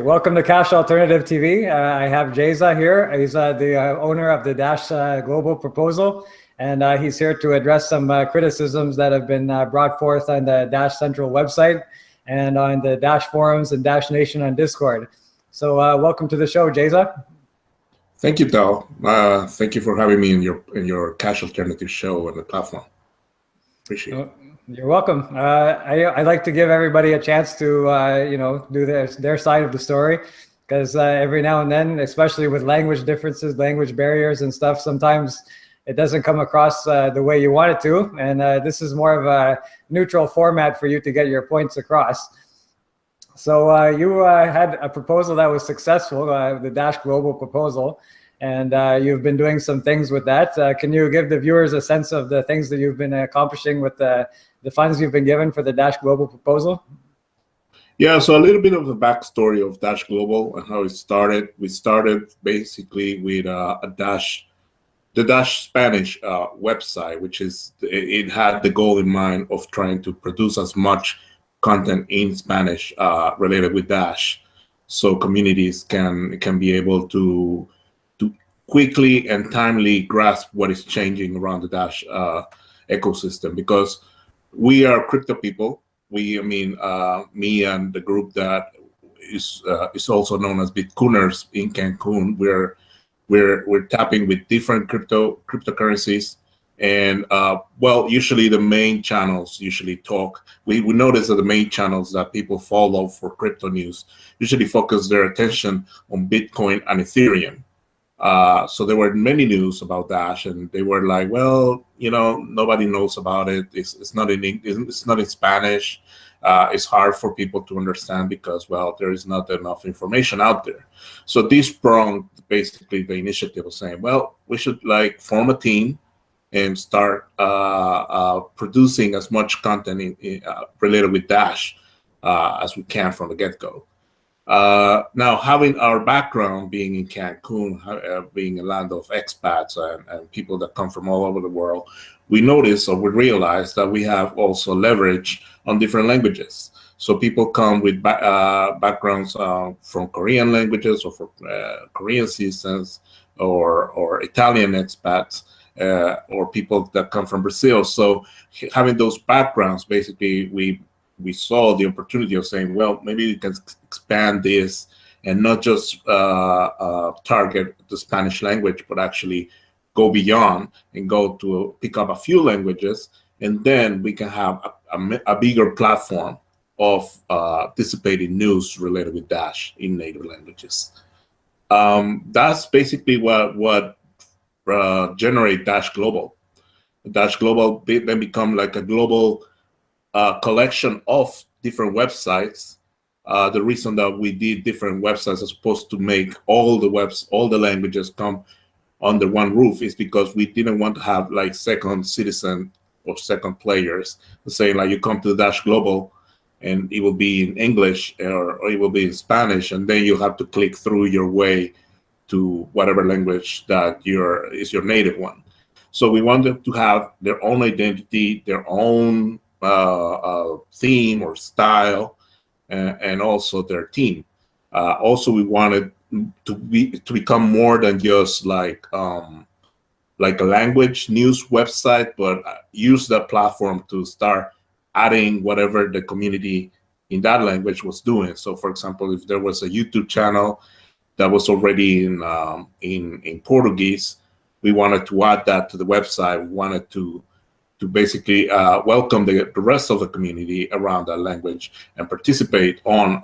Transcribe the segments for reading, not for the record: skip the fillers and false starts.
Welcome to Cash Alternative TV. I have JZA here. He's the owner of the Dash Global proposal, and he's here to address some criticisms that have been brought forth on the Dash Central website and on the Dash forums and Dash Nation on Discord. So welcome to the show, JZA. Thank you, Tal. Thank you for having me in your Cash Alternative show and the platform. Appreciate it. You're welcome. I like to give everybody a chance to do their side of the story, because every now and then, especially with language differences, language barriers and stuff, sometimes it doesn't come across the way you want it to. And this is more of a neutral format for you to get your points across. So you had a proposal that was successful, the Dash Global proposal, and you've been doing some things with that. Can you give the viewers a sense of the things that you've been accomplishing with the funds you've been given for the Dash Global proposal? Yeah, so a little bit of the backstory of Dash Global and how it started. We started basically with the Dash Spanish website, which it had the goal in mind of trying to produce as much content in Spanish related with Dash, so communities can be able to quickly and timely grasp what is changing around the Dash ecosystem, because we are crypto people. Me and the group that is also known as Bitcoiners in Cancun. We're tapping with different cryptocurrencies, and usually the main channels talk. We notice that the main channels that people follow for crypto news usually focus their attention on Bitcoin and Ethereum. So there were many news about Dash, and they were like, well, nobody knows about it. It's not in Spanish. It's hard for people to understand because, well, there is not enough information out there. So this sprung basically the initiative of saying, well, we should form a team and start producing as much content related with Dash as we can from the get-go. Now, having our background being in Cancun, being a land of expats and people that come from all over the world, we notice or we realize that we have also leverage on different languages. So people come with backgrounds from Korean languages, or from Korean citizens, or Italian expats, or people that come from Brazil. So having those backgrounds, basically, we saw the opportunity of saying, well, maybe we can expand this and not just target the Spanish language, but actually go beyond and go to pick up a few languages, and then we can have a bigger platform of dissipating news related with Dash in native languages. That's basically what generate Dash Global. Dash Global then become like a global collection of different websites. The reason that we did different websites as opposed to make all the languages come under one roof is because we didn't want to have second citizen or second players saying you come to Dash Global and it will be in English or it will be in Spanish, and then you have to click through your way to whatever language that is your native one. So we wanted to have their own identity, their own theme or style, and also their team. Also, we wanted to become more than just like a language news website, but use that platform to start adding whatever the community in that language was doing. So, for example, if there was a YouTube channel that was already in Portuguese, we wanted to add that to the website. We wanted to basically welcome the rest of the community around that language and participate on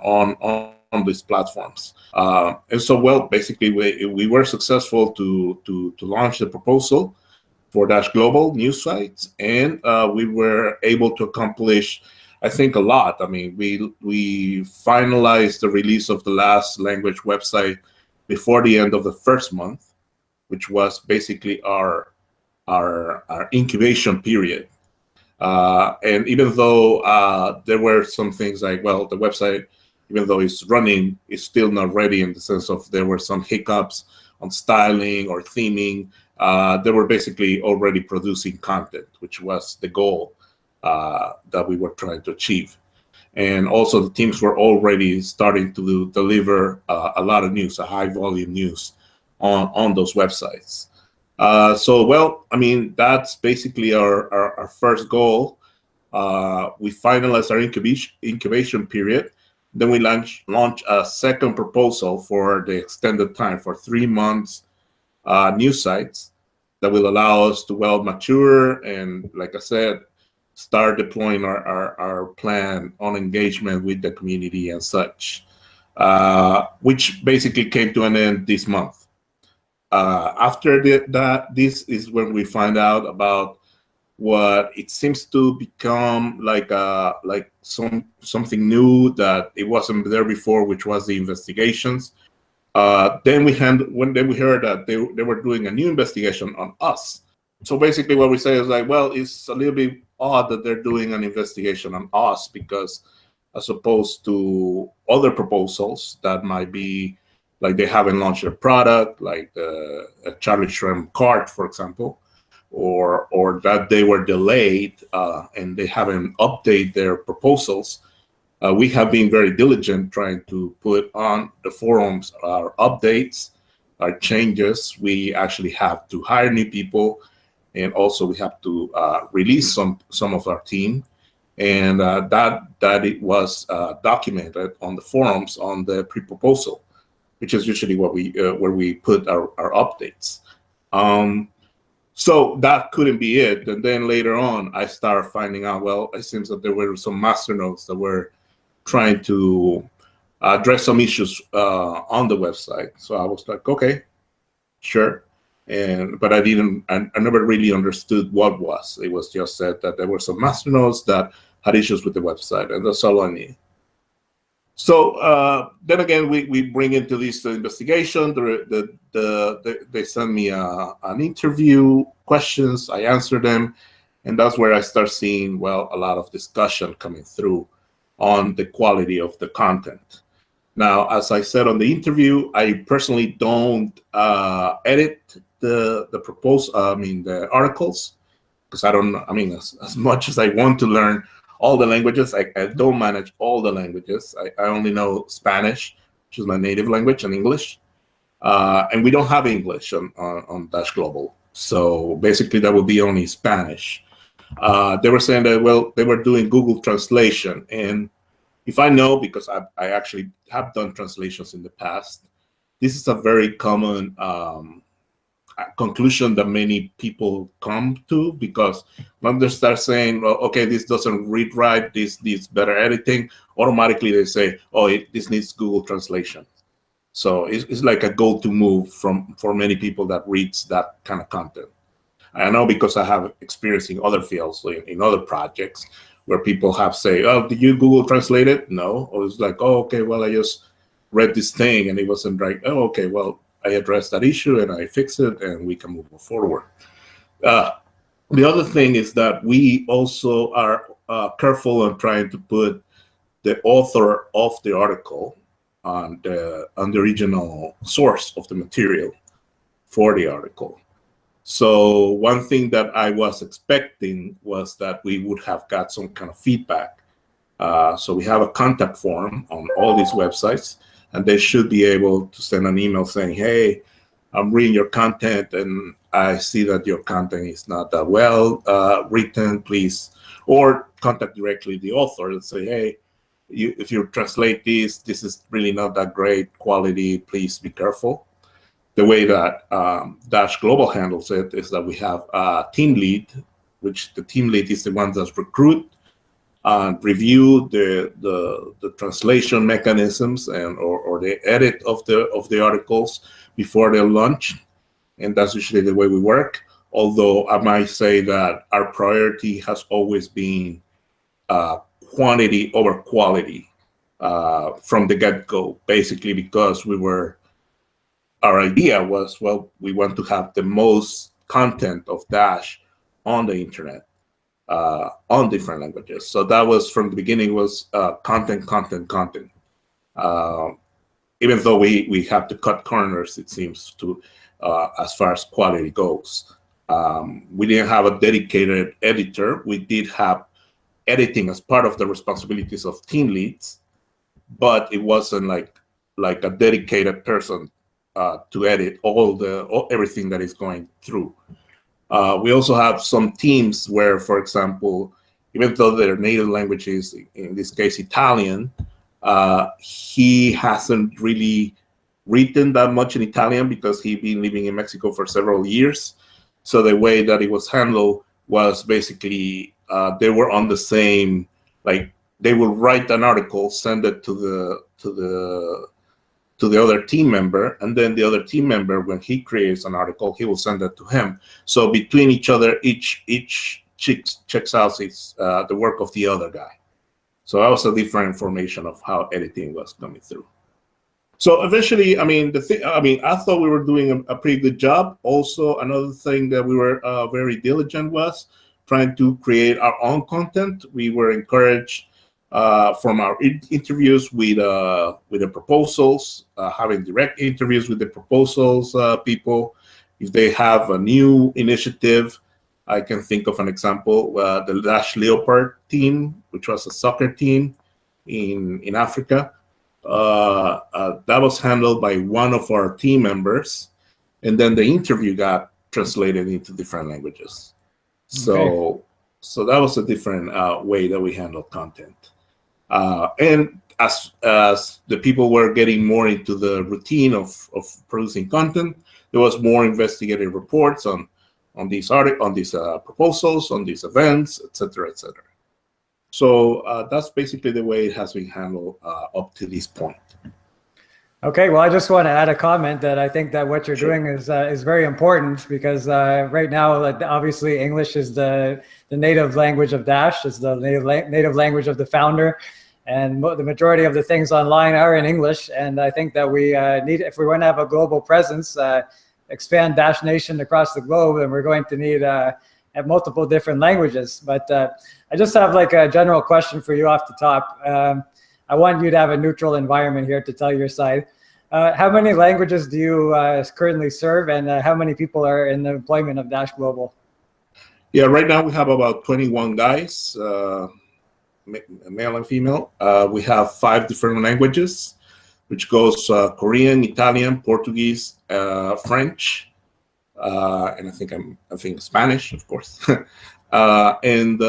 these platforms. And so, well, basically, we were successful to launch the proposal for Dash Global news sites, and we were able to accomplish, I think, a lot. I mean, we finalized the release of the last language website before the end of the first month, which was basically our incubation period. And even though there were some things like, well, the website, even though it's running, is still not ready in the sense of there were some hiccups on styling or theming. They were basically already producing content, which was the goal that we were trying to achieve. And also the teams were already starting to deliver a lot of news, a high volume news on those websites. So, well, I mean, that's basically our first goal. We finalized our incubation period. Then we launch a second proposal for the extended time for 3 months news sites that will allow us to well mature and, like I said, start deploying our plan on engagement with the community and such, which basically came to an end this month. After that, this is when we find out about what it seems to become like something new that it wasn't there before, which was the investigations. Then we heard that they were doing a new investigation on us. So basically what we say is like, well, it's a little bit odd that they're doing an investigation on us, because as opposed to other proposals that might be like they haven't launched a product, like the Charlie Shrimp cart, for example, or that they were delayed and they haven't updated their proposals. We have been very diligent trying to put on the forums our updates, our changes. We actually have to hire new people, and also we have to release some of our team, and that it was documented on the forums on the pre-proposal, which is usually what where we put our updates. So that couldn't be it. And then later on, I started finding out, well, it seems that there were some masternodes that were trying to address some issues on the website. So I was like, okay, sure. But I never really understood what was. It was just said that there were some masternodes that had issues with the website, and that's all I need. So then again, we bring into this investigation. They send me an interview, questions, I answer them, and that's where I start seeing, well, a lot of discussion coming through on the quality of the content. Now, as I said on the interview, I personally don't edit the articles, because as much as I want to learn all the languages, I don't manage all the languages. I only know Spanish, which is my native language, and English. And we don't have English on Dash Global. So basically that would be only Spanish. They were saying that, well, they were doing Google translation. And if I know, because I actually have done translations in the past, this is a very common conclusion that many people come to, because when they start saying, well, okay, this doesn't read right, this needs better editing, automatically they say, oh, this needs Google translation. So it's like a go-to move for many people that reads that kind of content. I know, because I have experience in other fields, in other projects, where people have say, oh, did you Google translate it? No. Or it's like, oh, okay, well, I just read this thing and it wasn't right. Oh, okay, well, I addressed that issue and I fixed it, and we can move forward. The other thing is that we also are careful on trying to put the author of the article on the original source of the material for the article. So one thing that I was expecting was that we would have got some kind of feedback. So we have a contact form on all these websites, and they should be able to send an email saying, hey, I'm reading your content and I see that your content is not that well written, please. Or contact directly the author and say, hey, if you translate this is really not that great quality, please be careful. The way that Dash Global handles it is that we have a team lead, which the team lead is the one that's recruit and review the translation mechanisms or the edit of the articles before they launch, and that's usually the way we work. Although I might say that our priority has always been quantity over quality from the get-go, basically because our idea was, well, we want to have the most content of Dash on the internet. On different languages. So that was, from the beginning, was content. Even though we have to cut corners, it seems, to as far as quality goes. We didn't have a dedicated editor. We did have editing as part of the responsibilities of team leads, but it wasn't like a dedicated person to edit everything that is going through. We also have some teams where, for example, even though their native language is, in this case, Italian, he hasn't really written that much in Italian because he'd been living in Mexico for several years. So the way that it was handled was basically they were on the same, like they will write an article, send it to the other team member, and then the other team member, when he creates an article, he will send it to him. So between each other, each checks out the work of the other guy. So that was a different information of how editing was coming through. So eventually, I mean, I thought we were doing a pretty good job. Also, another thing that we were very diligent was trying to create our own content. We were encouraged from our interviews with the proposals, having direct interviews with the proposals people. If they have a new initiative, I can think of an example, the Dash Leopard team, which was a soccer team in Africa. That was handled by one of our team members, and then the interview got translated into different languages. So that was a different way that we handle content. And as the people were getting more into the routine of producing content, there was more investigative reports on these proposals, on these events, etc., etc. So that's basically the way it has been handled up to this point. Okay, well, I just want to add a comment that I think that what you're doing is very important, because right now, like, obviously, English is the native language of Dash, is the native language of the founder, and the majority of the things online are in English. And I think that we need, if we want to have a global presence, expand Dash Nation across the globe, then we're going to need have multiple different languages. But I just have like a general question for you off the top. I want you to have a neutral environment here to tell your side. How many languages do you currently serve, and how many people are in the employment of Dash Global? Yeah, right now we have about 21 guys, male and female. We have 5 different languages, which goes Korean, Italian, Portuguese, French, and I think Spanish, of course. And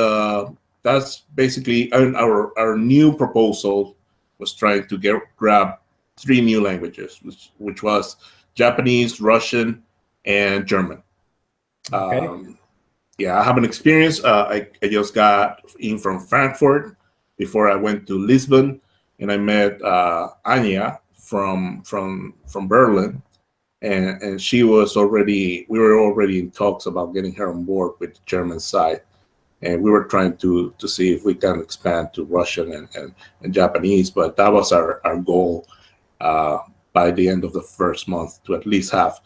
that's basically our new proposal was trying to grab 3 new languages, which was Japanese, Russian, and German. Okay. Yeah, I have an experience. I just got in from Frankfurt before I went to Lisbon, and I met Anya from Berlin, and we were already in talks about getting her on board with the German side, and we were trying to see if we can expand to Russian and Japanese, but that was our goal by the end of the first month, to at least have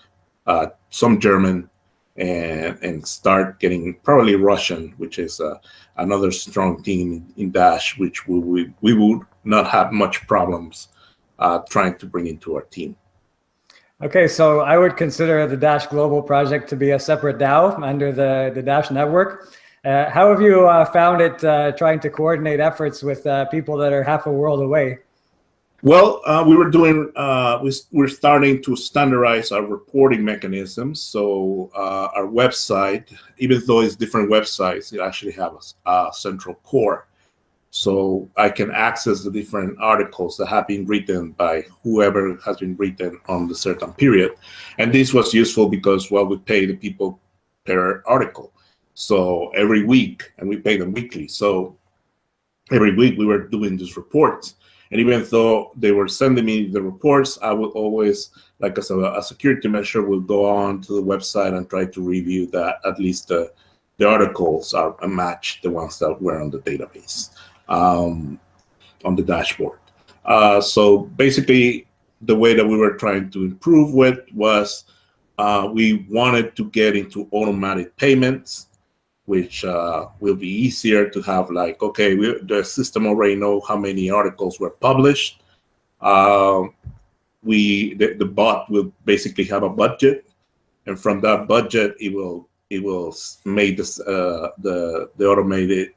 some German and start getting probably Russian, which is another strong team in Dash, which we would not have much problems trying to bring into our team. Okay, so I would consider the Dash Global project to be a separate DAO under the Dash network. How have you found it trying to coordinate efforts with people that are half a world away? Well, we're starting to standardize our reporting mechanisms. So our website, even though it's different websites, it actually has a central core. So I can access the different articles that have been written by whoever has been written on the certain period. And this was useful because, well, we pay the people per article. So every week, and we pay them weekly. So every week we were doing these reports. And even though they were sending me the reports, I would always, like as a security measure, will go on to the website and try to review that at least the articles are a match the ones that were on the database, on the dashboard. So basically, the way that we were trying to improve with was we wanted to get into automatic payments, which will be easier to have, like, okay, the system already know how many articles were published. The bot will basically have a budget, and from that budget, it will make this, the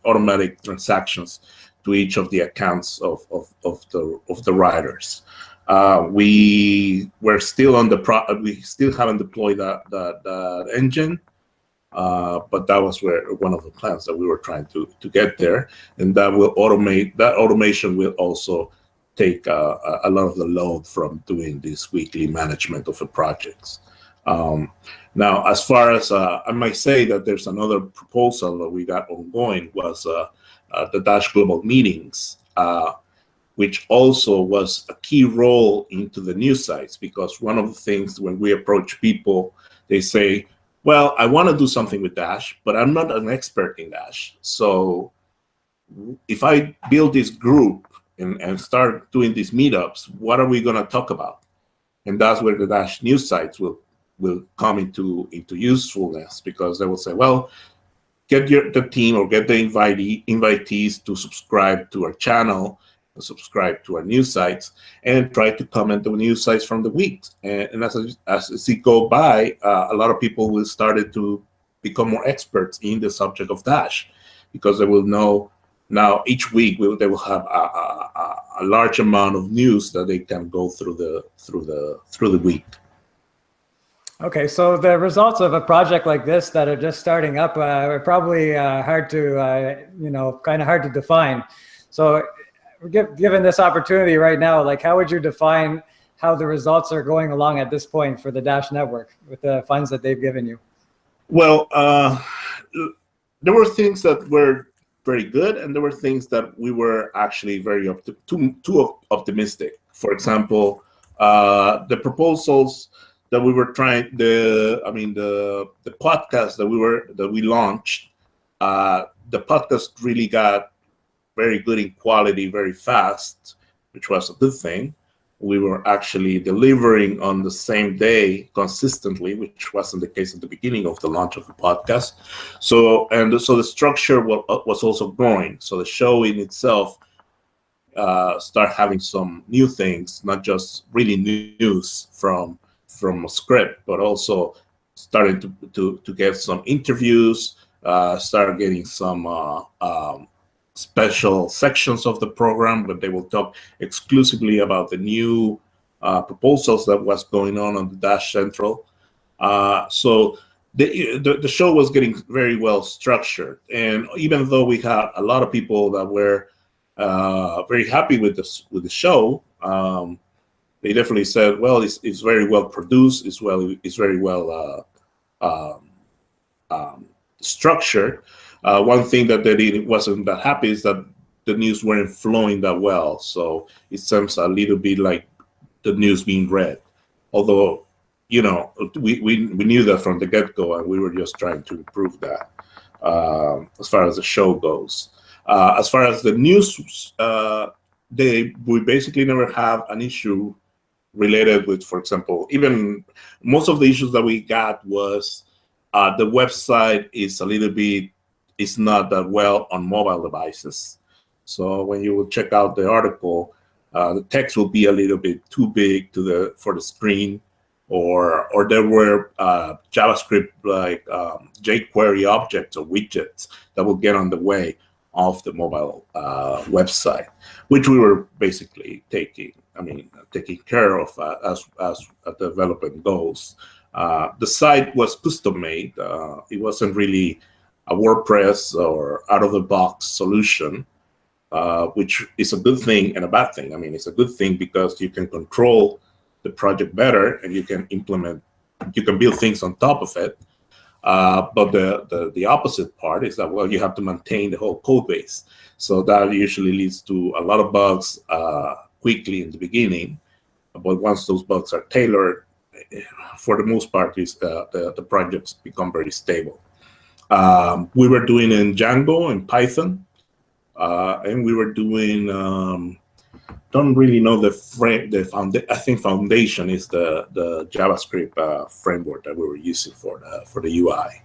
automatic transactions to each of the accounts of the riders. We're still on we still haven't deployed that engine, but that was one of the plans that we were trying to get there, and that will automate. That automation will also take a lot of the load from doing this weekly management of the projects. Now, as far as I might say that there's another proposal that we got ongoing was the Dash Global meetings, which also was a key role into the news sites, because one of the things when we approach people, they say, well, I want to do something with Dash, but I'm not an expert in Dash. So if I build this group and start doing these meetups, what are we going to talk about? And that's where the Dash news sites will come into usefulness, because they will say, well, get the team or get the invitees to subscribe to our channel, subscribe to our news sites, and try to comment on news sites from the week. And as it go by, a lot of people will start to become more experts in the subject of Dash, because they will know now each week they will have a large amount of news that they can go through the week. Okay, so the results of a project like this that are just starting up are probably hard to, kind of hard to define. So given this opportunity right now, like, how would you define how the results are going along at this point for the Dash network with the funds that they've given you? Well, there were things that were very good, and there were things that we were actually very too optimistic. For example, the proposals that we were trying, the podcast that we launched, the podcast really got very good in quality very fast, which was a good thing. We were actually delivering on the same day consistently, which wasn't the case at the beginning of the launch of the podcast. So the structure was also growing. So the show in itself start having some new things, not just really news from a script, but also starting to get some interviews, start getting some special sections of the program where they will talk exclusively about the new proposals that was going on the Dash Central. So the show was getting very well structured, and even though we had a lot of people that were very happy with the show, they definitely said, well, it's very well produced, it's very well structured. One thing that they wasn't that happy is that the news weren't flowing that well. So it seems a little bit like the news being read. Although, we knew that from the get-go, and we were just trying to improve that as far as the show goes. As far as the news, we basically never have an issue related with, for example, even most of the issues that we got was the website is not that well on mobile devices. So when you will check out the article, the text will be a little bit too big for the screen, or there were JavaScript like jQuery objects or widgets that will get on the way of the mobile website, which we were basically taking care of as development goes. The site was custom made. It wasn't really a WordPress or out-of-the-box solution, which is a good thing and a bad thing. I mean, it's a good thing because you can control the project better, and you can build things on top of it. But the opposite part is that, well, you have to maintain the whole code base. So that usually leads to a lot of bugs quickly in the beginning. But once those bugs are tailored, for the most part, the projects become very stable. We were doing in Django and Python, and we were doing, don't really know I think Foundation is the JavaScript framework that we were using for the UI,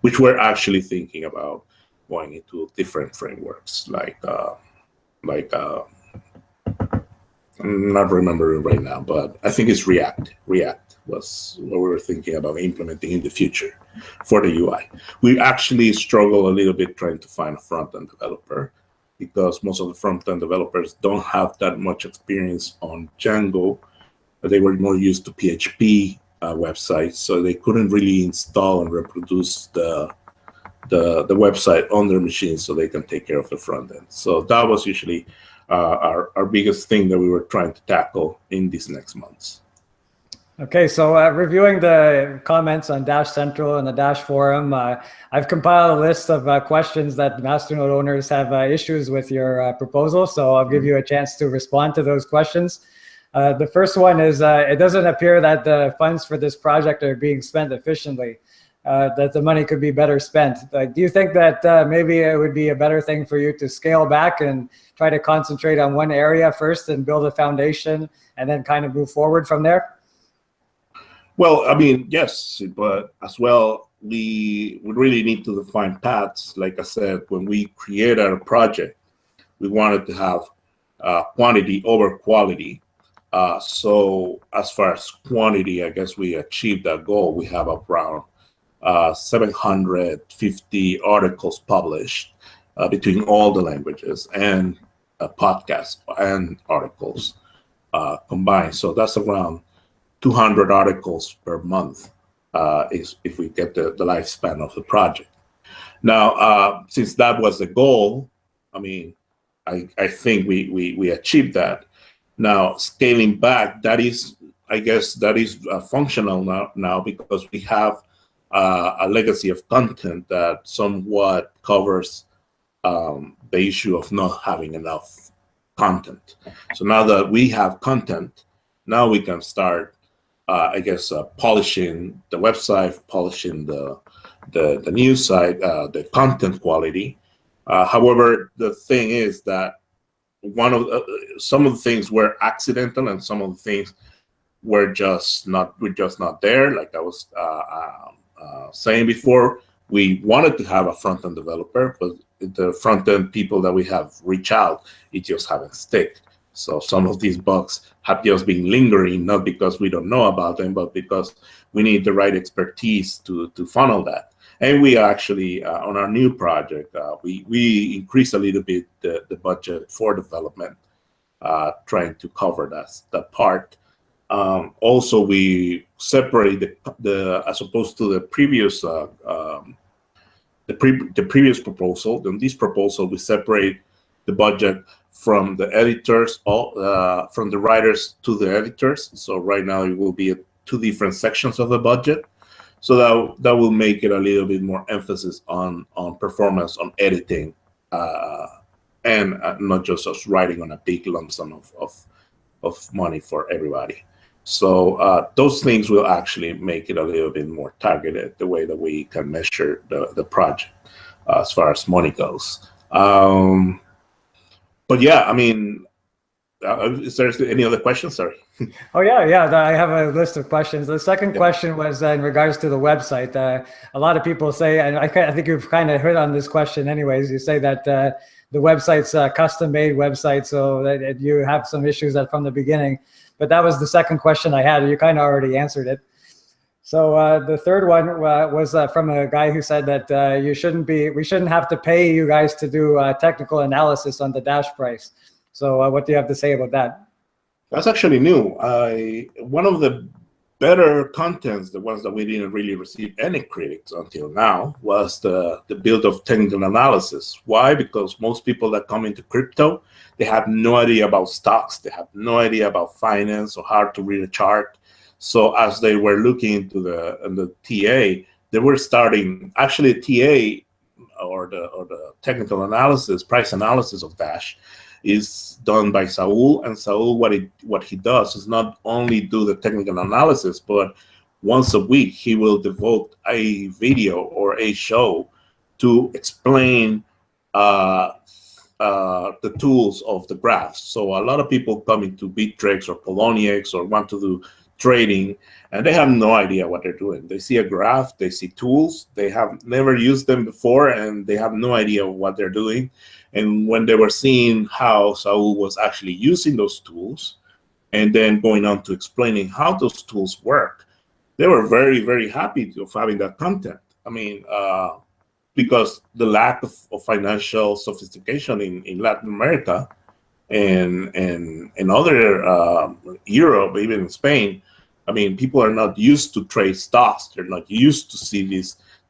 which we're actually thinking about going into different frameworks like I'm not remembering right now, but I think it's React. React was what we were thinking about implementing in the future. for the UI. We actually struggle a little bit trying to find a front-end developer because most of the front-end developers don't have that much experience on Django. They were more used to PHP websites, so they couldn't really install and reproduce the website on their machine so they can take care of the front end. So that was usually our biggest thing that we were trying to tackle in these next months. Okay, so reviewing the comments on Dash Central and the Dash forum, I've compiled a list of questions that Masternode owners have issues with your proposal, so I'll give you a chance to respond to those questions. The first one is, it doesn't appear that the funds for this project are being spent efficiently, that the money could be better spent. Do you think that maybe it would be a better thing for you to scale back and try to concentrate on one area first and build a foundation and then kind of move forward from there? Well, I mean, yes, but as well, we really need to define paths. Like I said, when we created our project, we wanted to have quantity over quality. So as far as quantity, I guess we achieved that goal. We have around 750 articles published between all the languages and podcasts and articles combined. So that's around 200 articles per month if we get the lifespan of the project. Now, since that was the goal, I mean, I think we achieved that. Now, scaling back, that is, I guess, that is functional now because we have a legacy of content that somewhat covers the issue of not having enough content. So now that we have content, now we can start, I guess, polishing the website, polishing the news site, the content quality. However, the thing is that some of the things were accidental, and some of the things were just not there. Like I was saying before, we wanted to have a front-end developer, but the front-end people that we have reached out, it just haven't stick. So some of these bugs have just been lingering, not because we don't know about them, but because we need the right expertise to funnel that. And we actually, on our new project, we increased a little bit the budget for development, trying to cover that part. Also, we separate as opposed to the previous previous proposal. In this proposal, we separate the budget from the editors, from the writers to the editors. So right now it will be two different sections of the budget. So that will make it a little bit more emphasis on performance, on editing, and not just us writing on a big lump sum of money for everybody. So those things will actually make it a little bit more targeted, the way that we can measure the project as far as money goes. But yeah, I mean, is there any other questions? Sorry. Oh, yeah. I have a list of questions. The second question was in regards to the website. A lot of people say, and I think you've kind of hit on this question anyways, you say that the website's a custom-made website, so that you have some issues from the beginning. But that was the second question I had. You kind of already answered it. So the third one was from a guy who said that we shouldn't have to pay you guys to do technical analysis on the Dash price. So what do you have to say about that? That's actually new. One of the better contents, the ones that we didn't really receive any critics until now, was the build of technical analysis. Why? Because most people that come into crypto, they have no idea about stocks. They have no idea about finance or how to read a chart. So as they were looking into the TA, they were starting, actually TA or the technical analysis, price analysis of Dash is done by Saul. And Saul, what he does is not only do the technical analysis, but once a week he will devote a video or a show to explain the tools of the graphs. So a lot of people come into Bittrex or Poloniex or want to do trading, and they have no idea what they're doing. They see a graph, they see tools, they have never used them before, and they have no idea what they're doing. And when they were seeing how Saul was actually using those tools, and then going on to explaining how those tools work, they were very, very happy of having that content. I mean, because the lack of financial sophistication in Latin America and other Europe, even in Spain, I mean, people are not used to trade stocks. They're not used to see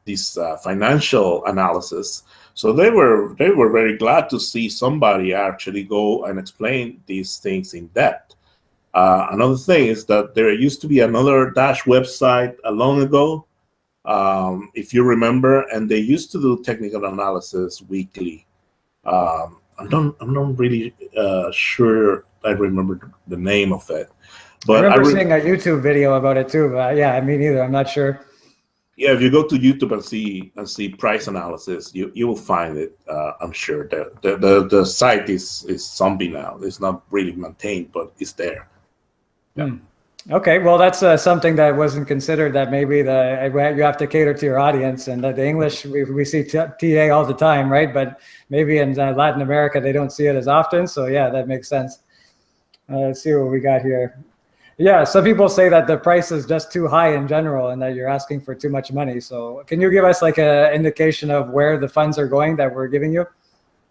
these financial analysis. So they were very glad to see somebody actually go and explain these things in depth. Another thing is that there used to be another Dash website long ago, if you remember, and they used to do technical analysis weekly. I'm not really sure I remember the name of it, but I remember seeing a YouTube video about it too. Yeah, me neither. I'm not sure. Yeah, if you go to YouTube and see price analysis, you will find it. I'm sure the site is zombie now. It's not really maintained, but it's there. Yeah. Okay, well, that's something that wasn't considered. That maybe you have to cater to your audience, and the English we see TA all the time, right? But maybe in Latin America they don't see it as often. So yeah, that makes sense. Let's see what we got here. Yeah, some people say that the price is just too high in general, and that you're asking for too much money. So can you give us like an indication of where the funds are going that we're giving you?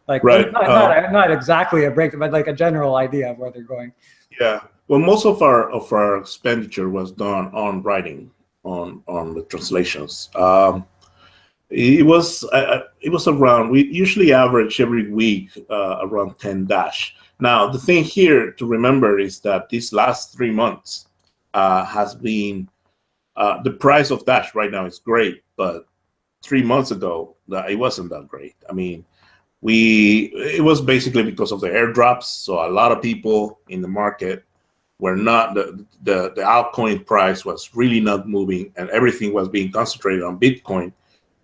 Like, right. Not exactly a break, but like a general idea of where they're going. Yeah. Well, most of our expenditure was done on writing, on the translations. It was around. We usually average every week around 10 Dash. Now the thing here to remember is that these last 3 months has been the price of Dash right now is great, but 3 months ago it wasn't that great. I mean, it was basically because of the airdrops. So a lot of people in the market were not the altcoin price was really not moving, and everything was being concentrated on Bitcoin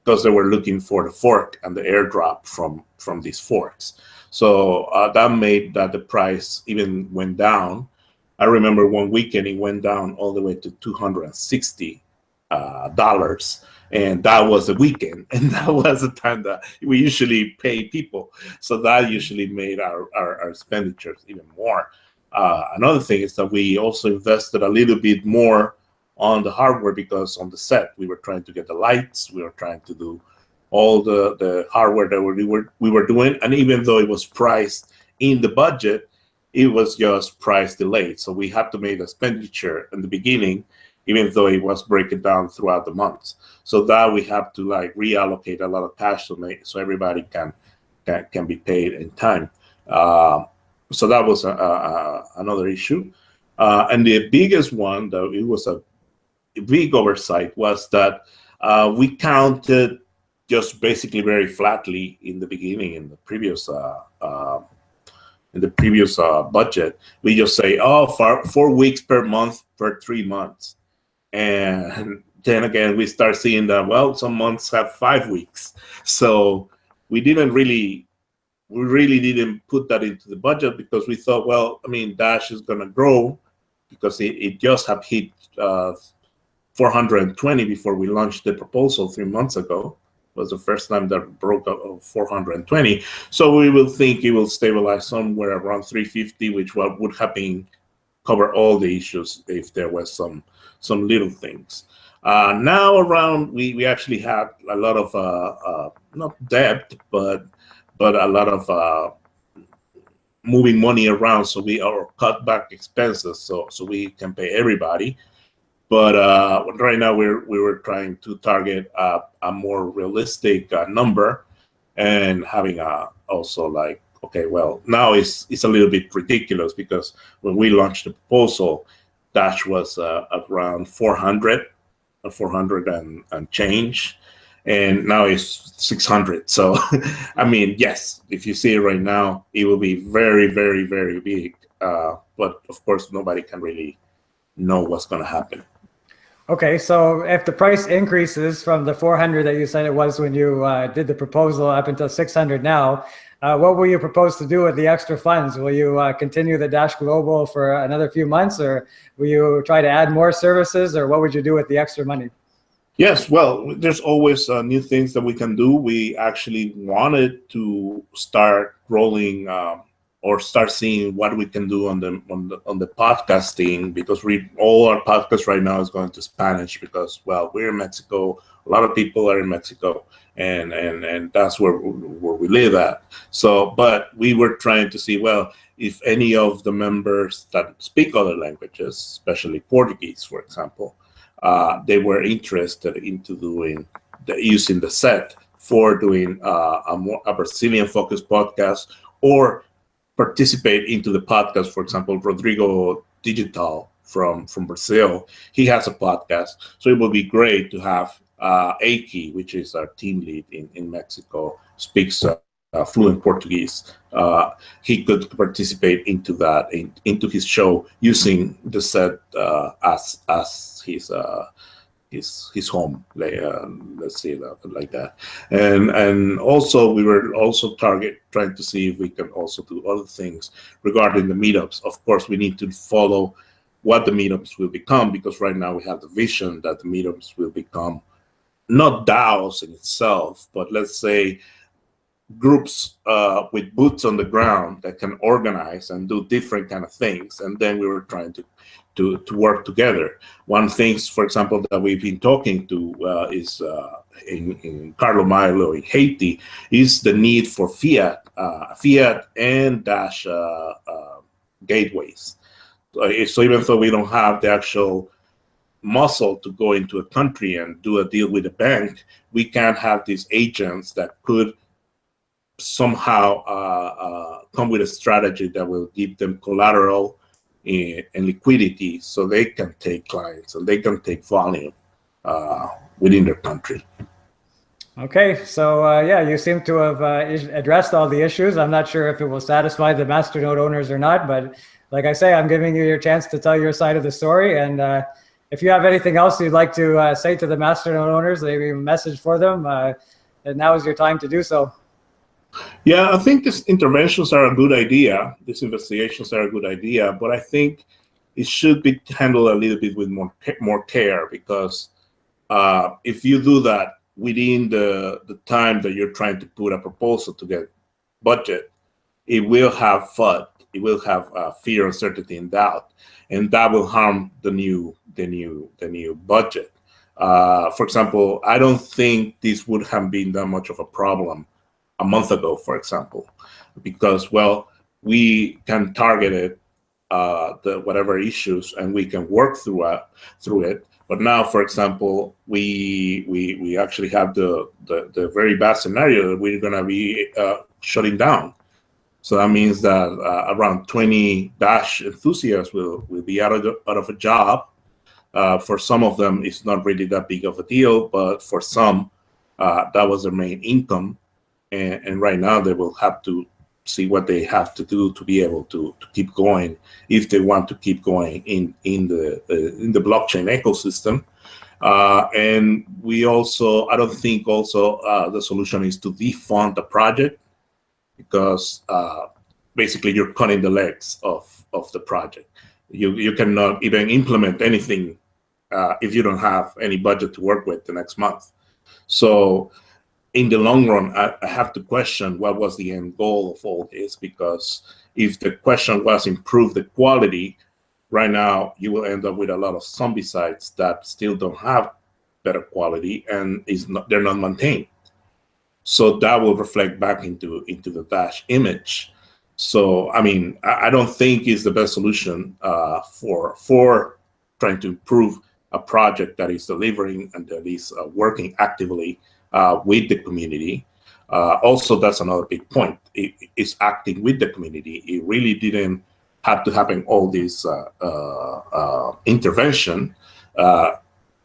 because they were looking for the fork and the airdrop from these forks. So that made that the price even went down. I remember one weekend it went down all the way to $260, and that was a weekend, and that was the time that we usually pay people. So that usually made our expenditures even more. Another thing is that we also invested a little bit more on the hardware, because on the set we were trying to get the lights, we were trying to do all the hardware that we were doing, and even though it was priced in the budget, it was just price delayed. So we had to make expenditure in the beginning, even though it was breaking down throughout the months. So that we have to like reallocate a lot of cash so everybody can be paid in time. So that was another issue. And the biggest one, though, it was a big oversight, was that we counted just basically very flatly in the beginning in the previous budget. We just say, oh, for 4 weeks per month for 3 months, and then again we start seeing that, well, some months have 5 weeks. So we really didn't put that into the budget, because we thought, well, I mean, Dash is going to grow because it just have hit 420 before we launched the proposal 3 months ago. It was the first time that broke up of 420. So we will think it will stabilize somewhere around 350, which would have been cover all the issues if there was some little things. Now around, we actually had a lot of not debt, but a lot of moving money around, so we are cut back expenses, so we can pay everybody. But right now we were trying to target a more realistic number, and having also like, okay, well, now it's a little bit ridiculous, because when we launched the proposal, Dash was around 400 and change. And now it's 600. So, I mean, yes, if you see it right now, it will be very, very, very big. But of course, nobody can really know what's going to happen. Okay, so if the price increases from the 400 that you said it was when you did the proposal up until 600 now, what will you propose to do with the extra funds? Will you continue the Dash Global for another few months, or will you try to add more services, or what would you do with the extra money? Yes, well, there's always new things that we can do. We actually wanted to start rolling or start seeing what we can do on the podcasting, because all our podcasts right now is going to Spanish because, well, we're in Mexico. A lot of people are in Mexico, and that's where we live at. So, but we were trying to see, well, if any of the members that speak other languages, especially Portuguese, for example, they were interested into using the set for doing a Brazilian-focused podcast, or participate into the podcast. For example, Rodrigo Digital from Brazil, he has a podcast. So it would be great to have Aki, which is our team lead in Mexico, speaks fluent Portuguese. He could participate into that, into his show, using the set as his home, let's say that like that. And also we were also trying to see if we can also do other things regarding the meetups. Of course, we need to follow what the meetups will become, because right now we have the vision that the meetups will become not DAOs in itself, but let's say groups with boots on the ground that can organize and do different kind of things. And then we were trying to work together. One thing, for example, that we've been talking to is in Carlo Milo in Haiti, is the need for fiat and Dash gateways. So even though we don't have the actual muscle to go into a country and do a deal with a bank, we can have these agents that could somehow come with a strategy that will give them collateral and liquidity, so they can take clients and they can take volume within their country. Okay, so yeah, you seem to have addressed all the issues. I'm not sure if it will satisfy the Masternode owners or not, but like I say, I'm giving you your chance to tell your side of the story. And if you have anything else you'd like to say to the Masternode owners, maybe a message for them, and now is your time to do so. Yeah, I think these interventions are a good idea. These investigations are a good idea, but I think it should be handled a little bit with more care, because if you do that within the time that you're trying to put a proposal to get budget, it will have FUD. It will have fear, uncertainty, and doubt, and that will harm the new budget. For example, I don't think this would have been that much of a problem a month ago, for example, because, well, we can target it, the whatever issues, and we can work through it. But now, for example, we actually have the very bad scenario that we're going to be shutting down. So that means that around 20 Dash enthusiasts will be out of a job. For some of them, it's not really that big of a deal, but for some, that was their main income. And right now they will have to see what they have to do to be able to keep going, if they want to keep going in the blockchain ecosystem. And we also, I don't think also the solution is to defund the project, because basically you're cutting the legs of the project. You cannot even implement anything if you don't have any budget to work with the next month. So in the long run, I have to question what was the end goal of all this, because if the question was improve the quality, right now you will end up with a lot of zombie sites that still don't have better quality, and they're not maintained. So that will reflect back into the Dash image. So I mean, I don't think it's the best solution for trying to improve a project that is delivering and that is working actively with the community. Also, that's another big point. It's acting with the community. It really didn't have to happen all this intervention.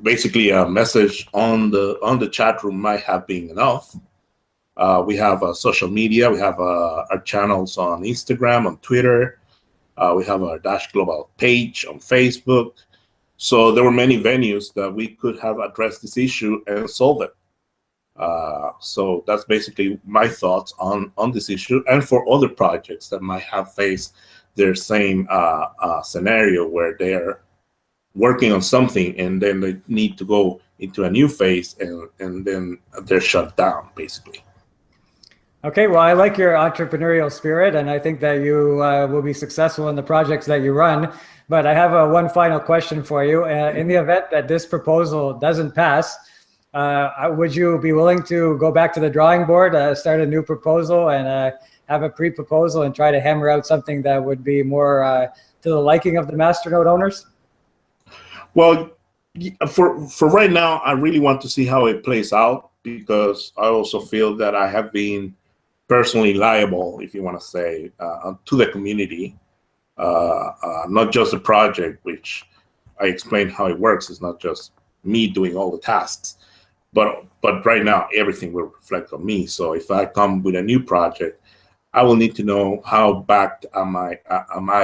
Basically, a message on the chat room might have been enough. We have social media. We have our channels on Instagram, on Twitter. We have our Dash Global page on Facebook. So there were many venues that we could have addressed this issue and solved it. So that's basically my thoughts on this issue, and for other projects that might have faced their same scenario, where they're working on something and then they need to go into a new phase, and then they're shut down, basically. Okay, well, I like your entrepreneurial spirit, and I think that you will be successful in the projects that you run. But I have one final question for you. In the event that this proposal doesn't pass, would you be willing to go back to the drawing board, start a new proposal, and have a pre-proposal and try to hammer out something that would be more to the liking of the masternode owners? Well, for right now, I really want to see how it plays out, because I also feel that I have been personally liable, if you want to say, to the community, not just the project, which I explained how it works. It's not just me doing all the tasks, but right now everything will reflect on me. So if I come with a new project, I will need to know how backed am I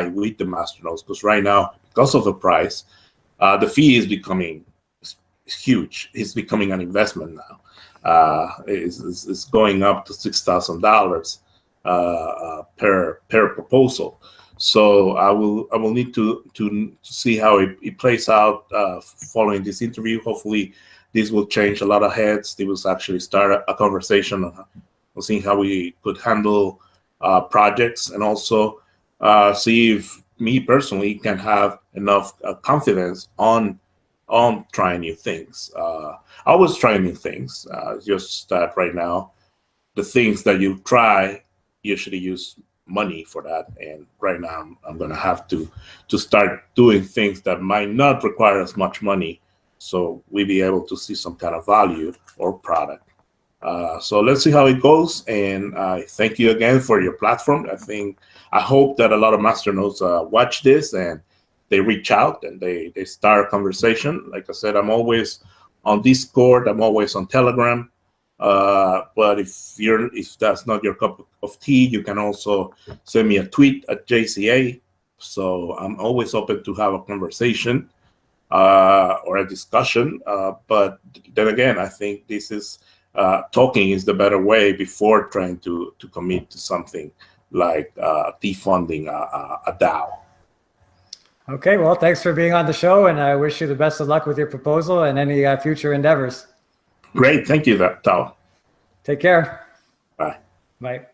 with the masternodes, because right now, because of the price, the fee is becoming huge. It's becoming an investment now. Is going up to $6,000 per proposal. So I will need to see how it plays out following this interview. Hopefully, this will change a lot of heads. They will actually start a conversation on seeing how we could handle projects, and also see if me personally can have enough confidence on trying new things. I always try new things. Just that right now, the things that you try usually use money for that, and right now I'm going to have to start doing things that might not require as much money, so we be able to see some kind of value or product. So let's see how it goes, and I thank you again for your platform. I hope that a lot of masternodes watch this and they reach out and they start a conversation. Like I said, I'm always on Discord, I'm always on Telegram. But if that's not your cup of tea, you can also send me a tweet at JZA. So I'm always open to have a conversation or a discussion. But then again, I think this is talking is the better way before trying to commit to something like defunding a DAO. Okay, well, thanks for being on the show, and I wish you the best of luck with your proposal and any future endeavors. Great. Thank you, Tao. Take care. Bye. Bye.